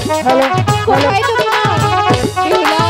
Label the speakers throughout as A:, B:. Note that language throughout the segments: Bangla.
A: কোথায় তুমি মা? বেহুলা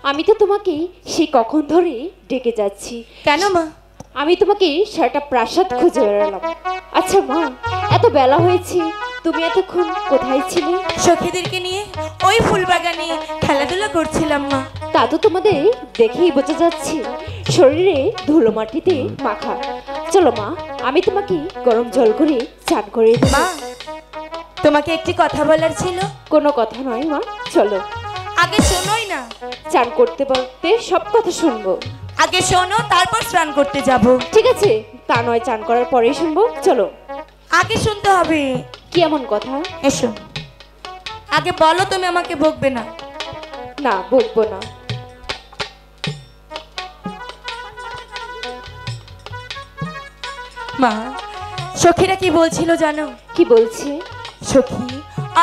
A: আমি তো তোমাকে সেই কখন ধরে ডেকে যাচ্ছি।
B: কেন মা?
A: আমি তোমাকে সারাটা প্রাসাদ খুঁজে বেড়ালাম। আচ্ছা মা, এত বেলা হয়েছে, তুমি এতক্ষণ কোথায় ছিলে?
B: সখীদেরকে নিয়ে ওই ফুলবাগানে খেলাধুলা করছিলাম মা।
A: তা তো তোমাদের দেখেই বোঝা যাচ্ছে, শরীরে ধুলো মাটিতে মাখা। চলো মা, আমি তোমাকে গরম জল করে চান করে দেব।
B: মা, তোমাকে একটি কথা বলার ছিল।
A: কোনো কথা নয় মা, চলো।
B: আগে শোনোই না।
A: চান করতে বলতে সব কথা শুনবো।
B: আগে শোনো, তারপর স্নান করতে যাব।
A: ঠিক আছে, তা নয় চান করার পরেই শুনবো, চলো।
B: আগে শুনতে হবে।
A: কি এমন কথা?
B: এসো। আগে বলো, তুমি আমাকে বকবে না।
A: না, বকবো না।
B: মা, সখীরা কি বলছিল জানো?
A: কি বলছে?
B: সখী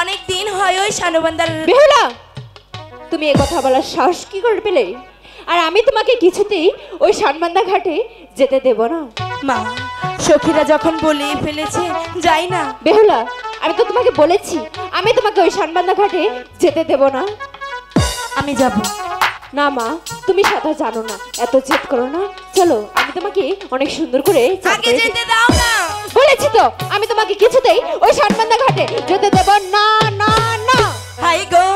B: অনেক দিন হয় ওই শানবান্দার।
A: বেহুলা, তুমি এ কথা বলার সাহস কি করে পেলে? আর আমি তোমাকে কিছুতেই ওই শানবান্দা ঘাটে যেতে দেব না।
B: মা, সখীরা যখন বলেই ফেলেছে, যাই না।
A: বেহুলা, আমি তো তোমাকে বলেছি আমি তোমাকে ওই শানবান্দা ঘাটে যেতে দেব না।
B: আমি যাব
A: না মা, তুমি সাঁতার জানো না, এত জেদ করো না। চলো, আমি তোমাকে অনেক সুন্দর করে
B: আগে যেতে দাও না।
A: বলেছি তো, আমি তোমাকে কিছুতেই ওই শানবান্দা ঘাটে যেতে দেব না। না না।
B: হাই গো।